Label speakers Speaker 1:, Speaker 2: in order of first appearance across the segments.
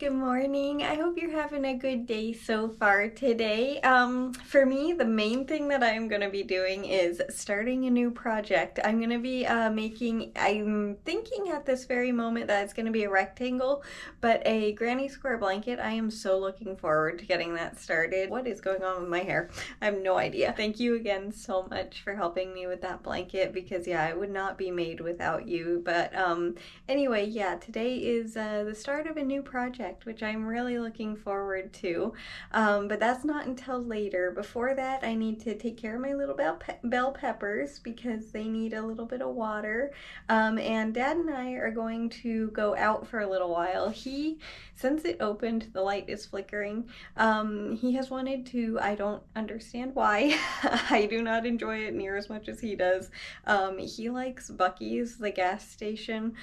Speaker 1: Good morning. I hope you're having a good day so far today. For me, the main thing that I'm going to be doing is starting a new project. I'm going to be I'm thinking at this very moment that it's going to be a rectangle, but a granny square blanket. I am so looking forward to getting that started. What is going on with my hair? I have no idea. Thank you again so much for helping me with that blanket because yeah, it would not be made without you. But anyway, yeah, today is the start of a new project, which I'm really looking forward to. But that's not until later. Before that, I need to take care of my little bell peppers because they need a little bit of water. And Dad and I are going to go out for a little while. Since it opened, the light is flickering. He has wanted to, I don't understand why. I do not enjoy it near as much as he does. He likes Buccees, the gas station.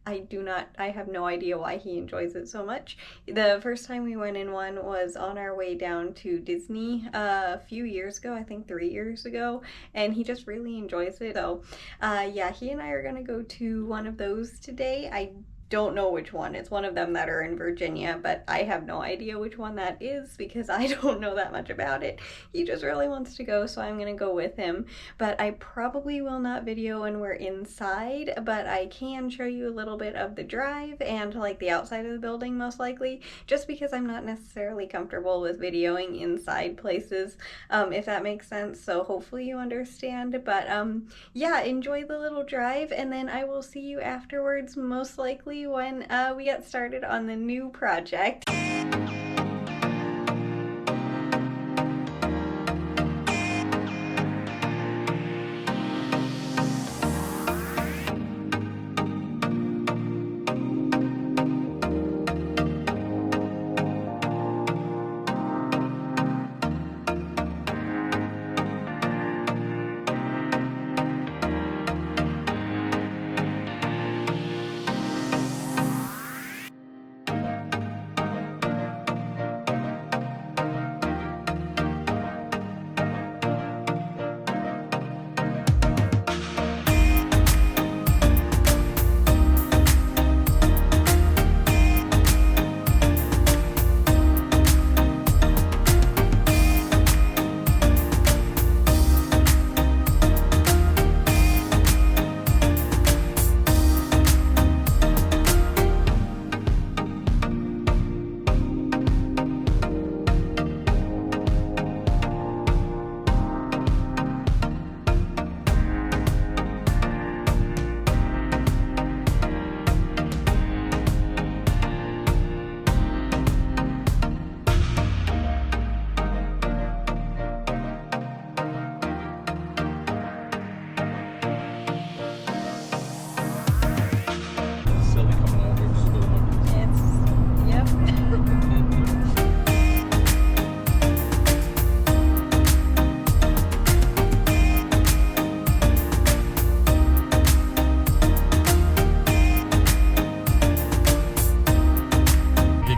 Speaker 1: I have no idea why he enjoys it so much. The first time we went in one was on our way down to Disney a few years ago, I think 3 years ago, and he just really enjoys it. So yeah, he and I are gonna go to one of those today. I don't know which one. It's one of them that are in Virginia, but I have no idea which one that is because I don't know that much about it. He just really wants to go, so I'm gonna go with him. But I probably will not video when we're inside, but I can show you a little bit of the drive and like the outside of the building most likely, just because I'm not necessarily comfortable with videoing inside places, if that makes sense. So hopefully you understand. But yeah, enjoy the little drive, and then I will see you afterwards, most likely when we get started on the new project.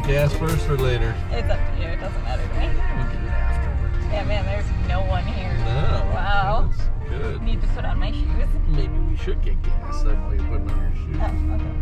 Speaker 2: Gas first or later?
Speaker 1: It's up to you. It doesn't matter to me.
Speaker 2: We'll get it afterwards.
Speaker 1: Yeah, man, there's no one here.
Speaker 2: No.
Speaker 1: Wow.
Speaker 2: That's good.
Speaker 1: Need to put on my shoes.
Speaker 2: Maybe we should get gas. That way you're putting on your shoes.
Speaker 1: Oh, okay.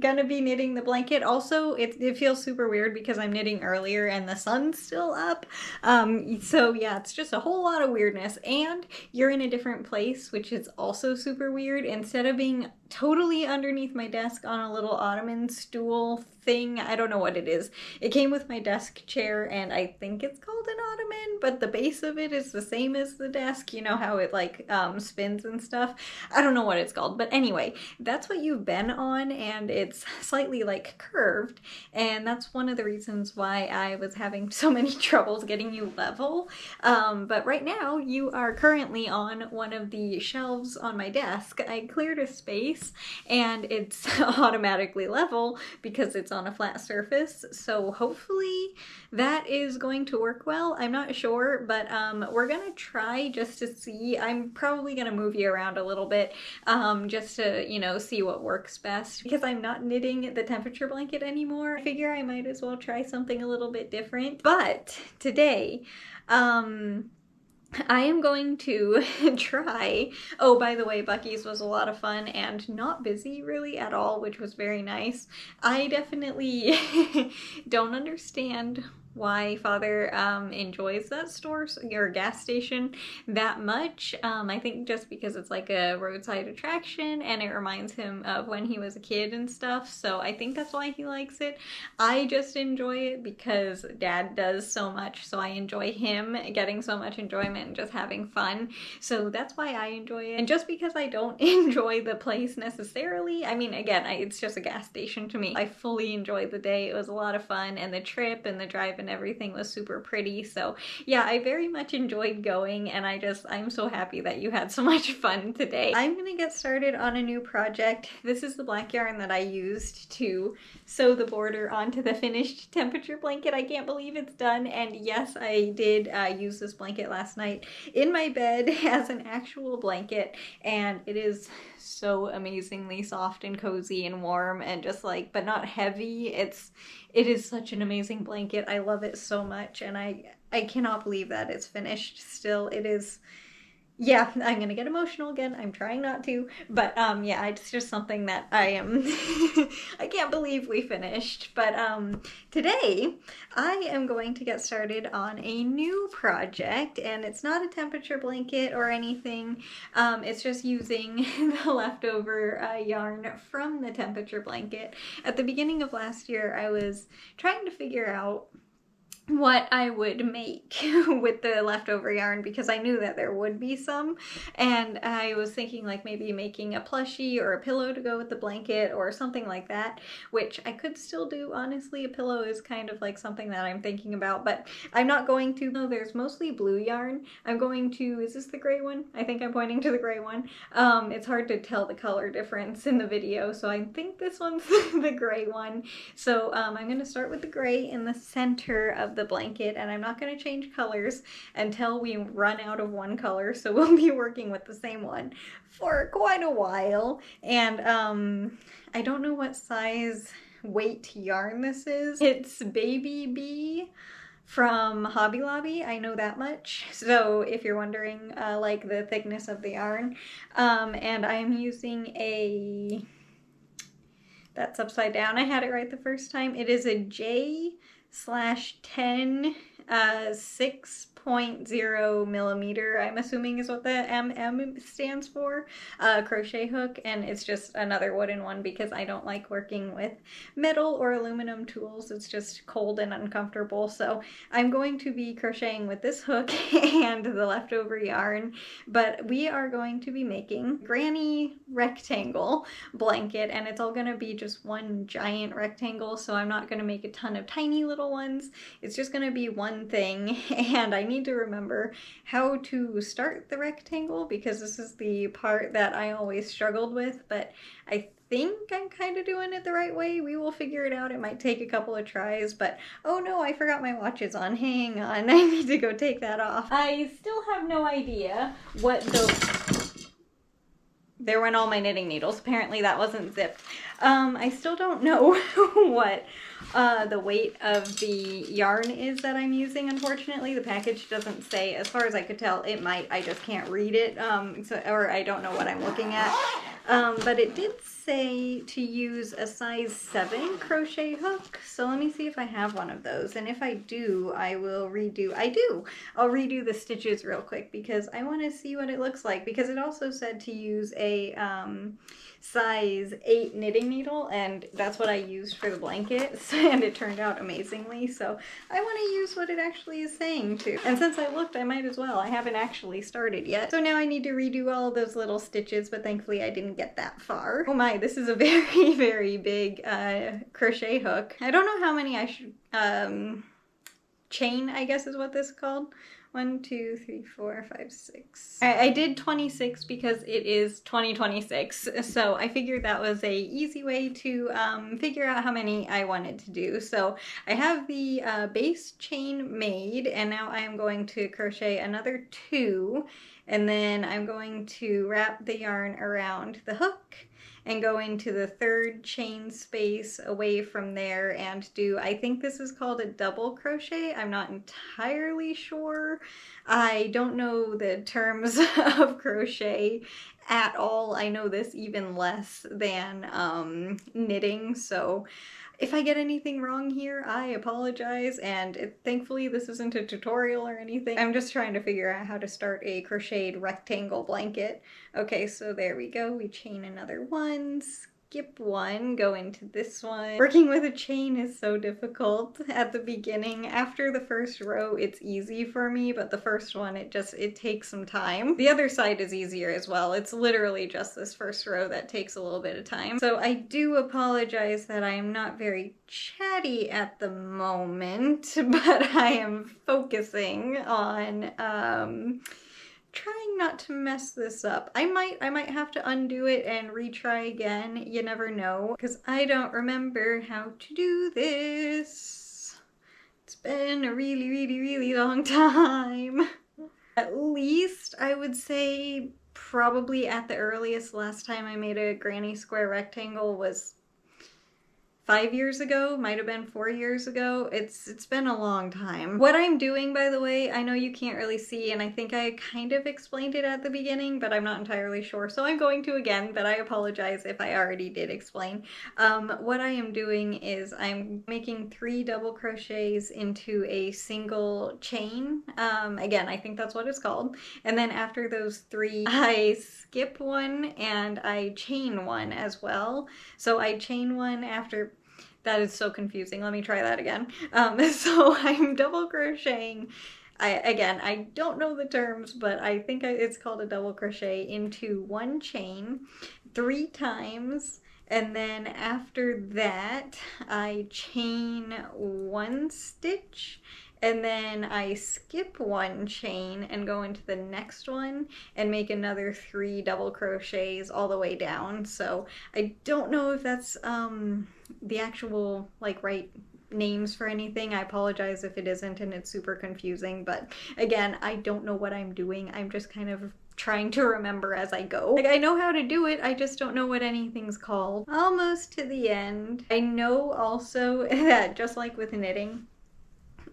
Speaker 1: Gonna be knitting the blanket. Also, it feels super weird because I'm knitting earlier and the sun's still up. So yeah, it's just a whole lot of weirdness, and you're in a different place, which is also super weird. Instead of being totally underneath my desk on a little ottoman stool thing, I don't know what it is. It came with my desk chair, and I think it's called an ottoman, but the base of it is the same as the desk. You know how it like spins and stuff? I don't know what it's called, but anyway, that's what you've been on, and it's slightly like curved, and that's one of the reasons why I was having so many troubles getting you level. But right now you are currently on one of the shelves on my desk. I cleared a space surface, and it's automatically level because it's on a flat surface. So hopefully that is going to work well. I'm not sure, but we're gonna try just to see. I'm probably gonna move you around a little bit just to, you know, see what works best. Because I'm not knitting the temperature blanket anymore, I figure I might as well try something a little bit different. But today, I am going to try, oh, by the way, Bucky's was a lot of fun and not busy really at all, which was very nice. I definitely don't understand why Father enjoys that store or gas station that much. I think just because it's like a roadside attraction and it reminds him of when he was a kid and stuff, so I think that's why he likes it. I just enjoy it because Dad does so much, so I enjoy him getting so much enjoyment and just having fun, so that's why I enjoy it. And just because I don't enjoy the place necessarily, I mean, again, it's just a gas station to me, I fully enjoyed the day. It was a lot of fun, and the trip and the drive and everything was super pretty. So yeah, I very much enjoyed going, and I'm so happy that you had so much fun today. I'm gonna get started on a new project. This is the black yarn that I used to sew the border onto the finished temperature blanket. I can't believe it's done, and yes, I did use this blanket last night in my bed as an actual blanket, and it is so amazingly soft and cozy and warm and just like, but not heavy. It is such an amazing blanket. I love it so much, and I cannot believe that it's finished still. It is, yeah, I'm gonna get emotional again. I'm trying not to, but yeah, it's just something that I am I can't believe we finished. But today I am going to get started on a new project, and it's not a temperature blanket or anything. It's just using the leftover yarn from the temperature blanket. At the beginning of last year, I was trying to figure out what I would make with the leftover yarn because I knew that there would be some, and I was thinking like maybe making a plushie or a pillow to go with the blanket or something like that, which I could still do. Honestly, a pillow is kind of like something that I'm thinking about, but I'm not going to. No, there's mostly blue yarn. I'm going to, is this the gray one? I think I'm pointing to the gray one. It's hard to tell the color difference in the video, so I think this one's the gray one. So I'm going to start with the gray in the center of the blanket, and I'm not going to change colors until we run out of one color, so we'll be working with the same one for quite a while. And I don't know what size weight yarn this is. It's Baby Bee from Hobby Lobby, I know that much, so if you're wondering like the thickness of the yarn, and I'm using a, that's upside down, I had it right the first time. It is a J/10 6.0 millimeter, I'm assuming is what the MM stands for, crochet hook, and it's just another wooden one because I don't like working with metal or aluminum tools. It's just cold and uncomfortable. So I'm going to be crocheting with this hook and the leftover yarn, but we are going to be making granny rectangle blanket, and it's all going to be just one giant rectangle, so I'm not going to make a ton of tiny little ones. It's just going to be one thing, and I need to remember how to start the rectangle because this is the part that I always struggled with, but I think I'm kind of doing it the right way. We will figure it out. It might take a couple of tries, but oh no, I forgot my watches on. Hang on, I need to go take that off. I still have no idea what the... There went all my knitting needles. Apparently that wasn't zipped. I still don't know what the weight of the yarn is that I'm using, unfortunately. The package doesn't say. As far as I could tell, it might. I just can't read it, or I don't know what I'm looking at. But it did say to use a size 7 crochet hook, so let me see if I have one of those, and if I do, I will redo. I'll redo the stitches real quick because I want to see what it looks like, because it also said to use a size 8 knitting needle, and that's what I used for the blanket, and it turned out amazingly, so I want to use what it actually is saying to. And since I looked, I might as well. I haven't actually started yet. So now I need to redo all of those little stitches, but thankfully I didn't get that far. Oh my, this is a very, very big crochet hook. I don't know how many I should, chain, I guess is what this is called. 1, 2, 3, 4, 5, 6. I did 26 because it is 2026, so I figured that was a easy way to figure out how many I wanted to do. So I have the base chain made, and now I am going to crochet another 2, and then I'm going to wrap the yarn around the hook and go into the 3rd chain space away from there and do, I think this is called a double crochet. I'm not entirely sure. I don't know the terms of crochet at all. I know this even less than knitting, so if I get anything wrong here, I apologize, and thankfully this isn't a tutorial or anything. I'm just trying to figure out how to start a crocheted rectangle blanket. Okay, so there we go. We chain another 1, skip 1, go into this one. Working with a chain is so difficult at the beginning. After the first row, it's easy for me, but the first one, it takes some time. The other side is easier as well. It's literally just this first row that takes a little bit of time. So I do apologize that I am not very chatty at the moment, but I am focusing on trying not to mess this up. I might have to undo it and retry again. You never know, because I don't remember how to do this. It's been a really, really, really long time. At least I would say probably at the earliest last time I made a granny square rectangle was 5 years ago, might have been 4 years ago. It's been a long time. What I'm doing, by the way, I know you can't really see, and I think I kind of explained it at the beginning, but I'm not entirely sure, so I'm going to again, but I apologize if I already did explain. What I am doing is I'm making 3 double crochets into a single chain. Again, I think that's what it's called. And then after those 3, I skip 1 and I chain 1 as well. So I chain 1 after. That is so confusing. Let me try that again. So I'm double crocheting. I don't know the terms, but I think it's called a double crochet into 1 chain 3 times. And then after that, I chain 1 stitch. And then I skip 1 chain and go into the next one and make another 3 double crochets all the way down. So I don't know if that's the actual right names for anything. I apologize if it isn't and it's super confusing, but again, I don't know what I'm doing. I'm just kind of trying to remember as I go. I know how to do it, I just don't know what anything's called. Almost to the end. I know also that just like with knitting,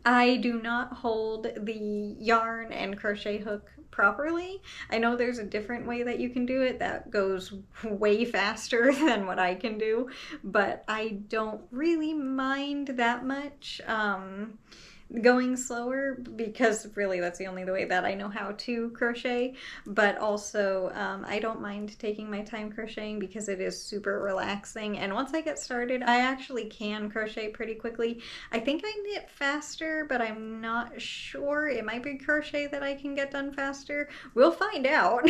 Speaker 1: I do not hold the yarn and crochet hook properly. I know there's a different way that you can do it that goes way faster than what I can do, but I don't really mind that much going slower, because really that's the only way that I know how to crochet. But also I don't mind taking my time crocheting because it is super relaxing, and once I get started I actually can crochet pretty quickly. I think I knit faster, but I'm not sure. It might be crochet that I can get done faster. We'll find out.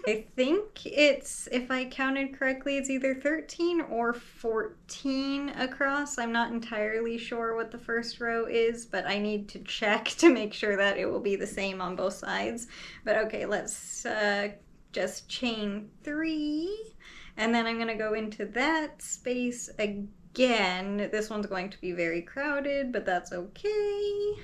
Speaker 1: I think it's, if I counted correctly, it's either 13 or 14 across. I'm not entirely sure what the first row is, but I need to check to make sure that it will be the same on both sides. But okay, let's just chain 3, and then I'm gonna go into that space again. This one's going to be very crowded, but that's okay.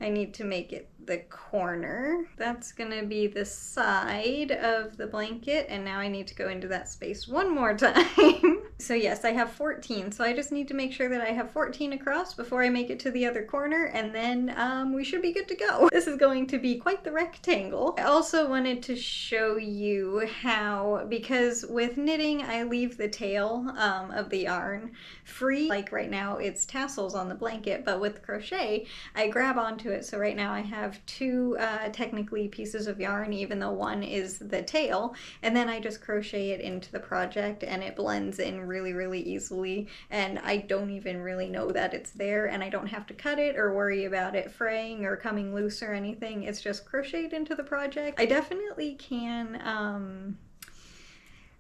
Speaker 1: I need to make it the corner. That's gonna be the side of the blanket, and now I need to go into that space one more time. So yes, I have 14, so I just need to make sure that I have 14 across before I make it to the other corner, and then we should be good to go. This is going to be quite the rectangle. I also wanted to show you how, because with knitting I leave the tail of the yarn free. Like right now it's tassels on the blanket, but with crochet I grab onto it. So right now I have 2 technically pieces of yarn, even though one is the tail, and then I just crochet it into the project and it blends in really, really easily, and I don't even really know that it's there, and I don't have to cut it or worry about it fraying or coming loose or anything. It's just crocheted into the project. I definitely can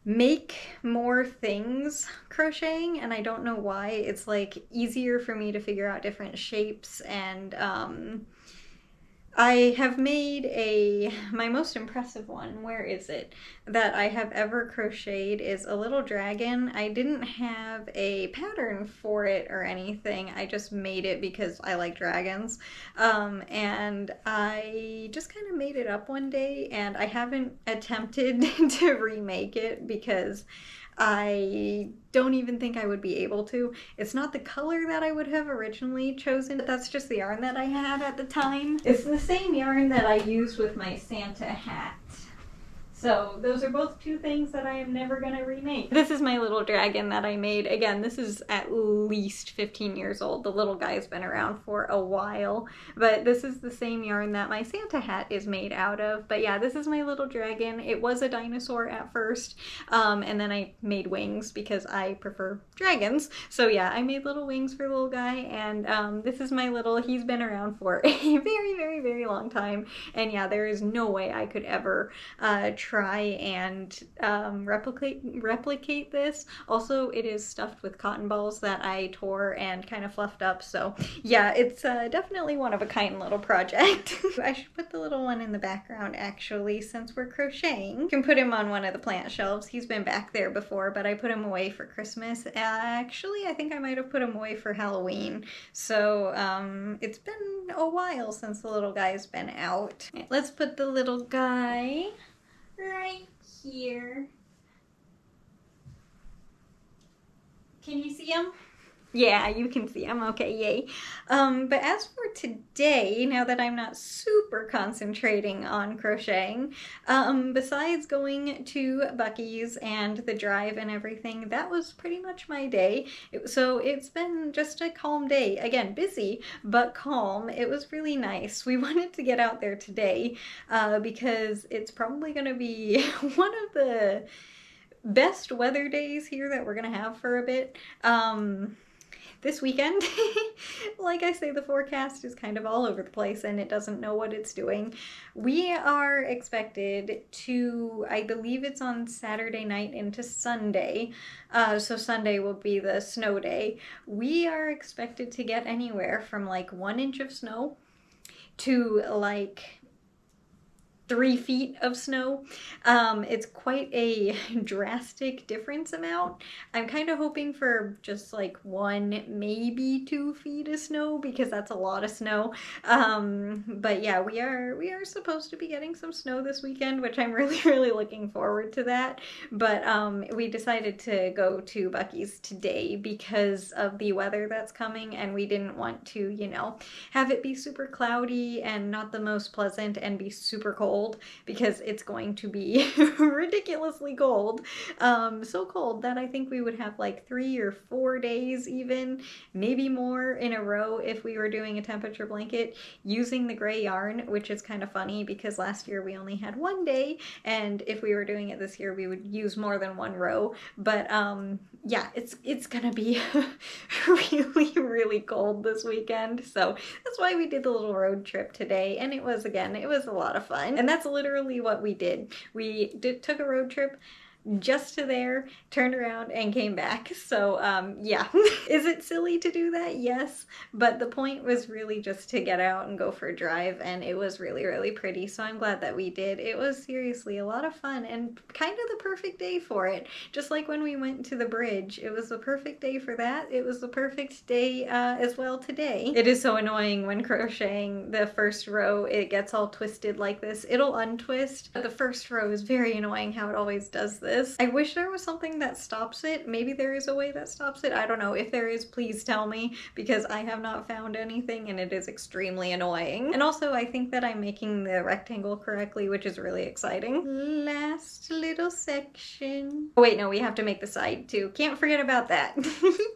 Speaker 1: make more things crocheting, and I don't know why. It's like easier for me to figure out different shapes and I have made my most impressive one, where is it, that I have ever crocheted is a little dragon. I didn't have a pattern for it or anything. I just made it because I like dragons. And I just kind of made it up one day, and I haven't attempted to remake it because I don't even think I would be able to. It's not the color that I would have originally chosen, but that's just the yarn that I had at the time. It's the same yarn that I used with my Santa hat. So those are both two things that I am never going to remake. This is my little dragon that I made. Again, this is at least 15 years old. The little guy's been around for a while, but this is the same yarn that my Santa hat is made out of. But yeah, this is my little dragon. It was a dinosaur at first, and then I made wings because I prefer dragons. So yeah, I made little wings for the little guy, and this is my little, he's been around for a very, very, very long time. And yeah, there is no way I could ever try and replicate this. Also, it is stuffed with cotton balls that I tore and kind of fluffed up, so yeah, it's definitely one of a kind little project. I should put the little one in the background actually, since we're crocheting. You can put him on one of the plant shelves. He's been back there before, but I put him away for Christmas. Actually, I think I might have put him away for Halloween, so it's been a while since the little guy's been out. Let's put the little guy right here. Can you see him? Yeah, you can see him. Okay, yay. But as for today, now that I'm not super concentrating on crocheting, besides going to Buccees and the drive and everything, that was pretty much my day. So it's been just a calm day. Again, busy, but calm. It was really nice. We wanted to get out there today because it's probably going to be one of the best weather days here that we're going to have for a bit. This weekend, like I say, the forecast is kind of all over the place and it doesn't know what it's doing. We are expected to, I believe it's on Saturday night into Sunday, so Sunday will be the snow day. We are expected to get anywhere from like 1 inch of snow to like 3 feet of snow. It's quite a drastic difference amount. I'm kind of hoping for just like 1, maybe 2 feet of snow because that's a lot of snow. But yeah, we are supposed to be getting some snow this weekend, which I'm really, really looking forward to that. But we decided to go to Buccees today because of the weather that's coming, and we didn't want to, you know, have it be super cloudy and not the most pleasant and be super cold, because it's going to be ridiculously cold. So cold that I think we would have like 3 or 4 days, even maybe more, in a row if we were doing a temperature blanket using the gray yarn, which is kind of funny because last year we only had 1 day, and if we were doing it this year we would use more than 1 row. But yeah, it's gonna be really, really cold this weekend, so that's why we did the little road trip today, and it was a lot of fun. And that's literally what we did. We took a road trip just to there, turned around, and came back. So yeah. Is it silly to do that? Yes, but the point was really just to get out and go for a drive, and it was really, really pretty, so I'm glad that we did. It was seriously a lot of fun and kind of the perfect day for it. Just like when we went to the bridge, it was the perfect day for that. It was the perfect day as well today. It is so annoying when crocheting the first row, it gets all twisted like this. It'll untwist, but the first row is very annoying how it always does this. I wish there was something that stops it. Maybe there is a way that stops it. I don't know. If there is, please tell me, because I have not found anything and it is extremely annoying. And also, I think that I'm making the rectangle correctly, which is really exciting. Last little section. Oh wait, no, we have to make the side too. Can't forget about that.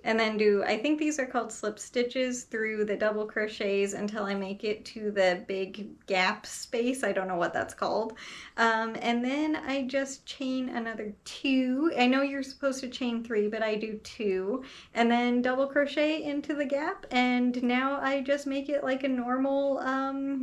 Speaker 1: And then I think these are called slip stitches through the double crochets until I make it to the big gap space. I don't know what that's called. And then I just chain another 2. I know you're supposed to chain 3, but I do 2, and then double crochet into the gap, and now I just make it like a normal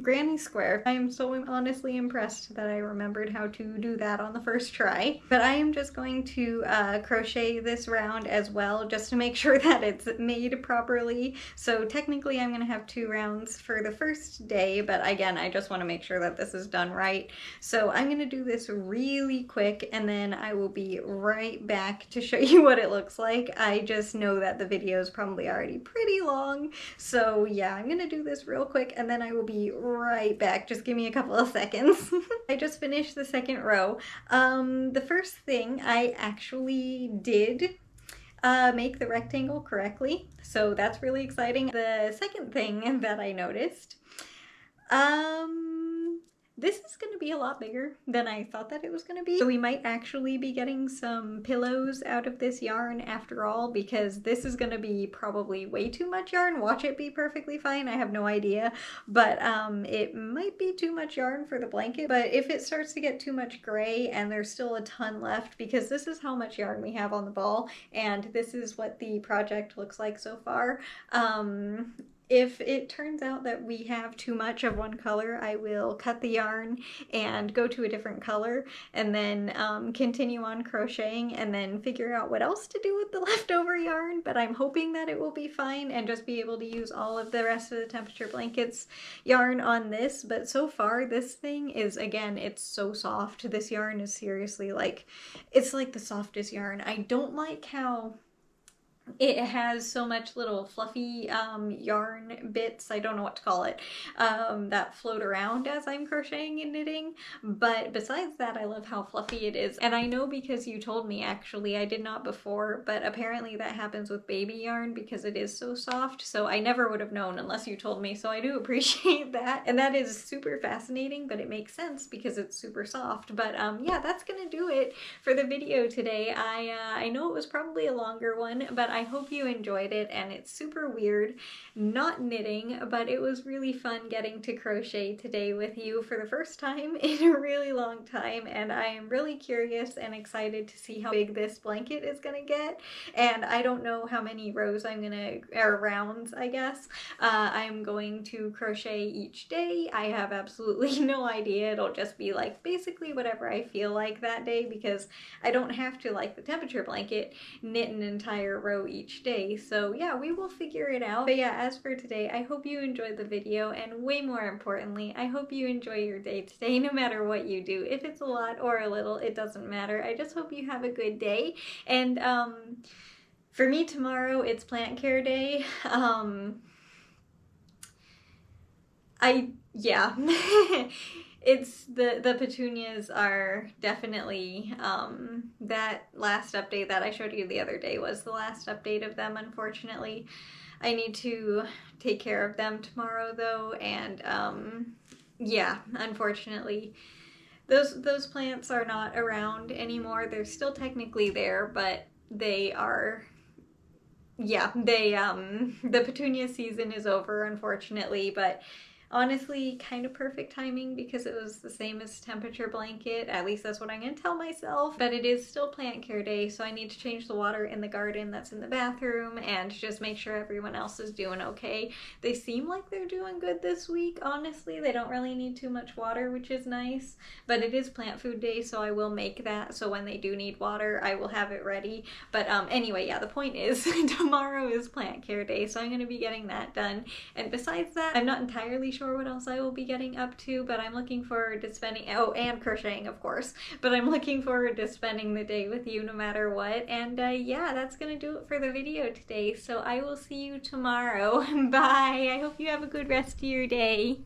Speaker 1: granny square. I am so honestly impressed that I remembered how to do that on the first try. But I am just going to crochet this round as well, just to make sure that it's made properly. So technically I'm gonna have 2 rounds for the first day, but again, I just want to make sure that this is done right. So I'm gonna do this really quick, and then I will be right back to show you what it looks like. I just know that the video is probably already pretty long, so yeah, I'm gonna do this real quick and then I will be right back. Just give me a couple of seconds. I just finished the second row. The first thing I actually did make the rectangle correctly, so that's really exciting. The second thing that I noticed, this is going to be a lot bigger than I thought that it was going to be. So we might actually be getting some pillows out of this yarn after all, because this is going to be probably way too much yarn. Watch it be perfectly fine. I have no idea, but it might be too much yarn for the blanket. But if it starts to get too much gray and there's still a ton left, because this is how much yarn we have on the ball, and this is what the project looks like so far. If it turns out that we have too much of one color, I will cut the yarn and go to a different color, and then continue on crocheting and then figure out what else to do with the leftover yarn. But I'm hoping that it will be fine and just be able to use all of the rest of the temperature blankets yarn on this. But so far this thing is, again, it's so soft. This yarn is seriously like, it's like the softest yarn. I don't like how it has so much little fluffy yarn bits, I don't know what to call it, that float around as I'm crocheting and knitting. But besides that, I love how fluffy it is. And I know because you told me, actually, I did not before, but apparently that happens with baby yarn because it is so soft. So I never would have known unless you told me, so I do appreciate that. And that is super fascinating, but it makes sense because it's super soft. But yeah, that's gonna do it for the video today. I know it was probably a longer one, but I hope you enjoyed it. And it's super weird not knitting, but it was really fun getting to crochet today with you for the first time in a really long time. And I am really curious and excited to see how big this blanket is gonna get. And I don't know how many rows I'm gonna, or rounds I guess, I'm going to crochet each day. I have absolutely no idea. It'll just be like basically whatever I feel like that day, because I don't have to, like the temperature blanket, knit an entire row each day. So yeah, we will figure it out. But yeah, as for today, I hope you enjoyed the video, and way more importantly, I hope you enjoy your day today, no matter what you do. If it's a lot or a little, it doesn't matter. I just hope you have a good day. And for me tomorrow, it's plant care day. Yeah. It's the petunias are definitely, that last update that I showed you the other day was the last update of them, unfortunately. I need to take care of them tomorrow though, and yeah, unfortunately those plants are not around anymore. They're still technically there, but they are, yeah, they the petunia season is over, unfortunately. But honestly, kind of perfect timing because it was the same as temperature blanket. At least that's what I'm gonna tell myself. But it is still plant care day, so I need to change the water in the garden that's in the bathroom and just make sure everyone else is doing okay. They seem like they're doing good this week, honestly. They don't really need too much water, which is nice. But it is plant food day, so I will make that, so when they do need water, I will have it ready. But anyway, yeah, the point is tomorrow is plant care day, so I'm gonna be getting that done. And besides that, I'm not entirely sure what else I will be getting up to, but I'm looking forward to spending, oh, and crocheting of course, but I'm looking forward to spending the day with you no matter what. And yeah, that's gonna do it for the video today, so I will see you tomorrow. Bye. I hope you have a good rest of your day.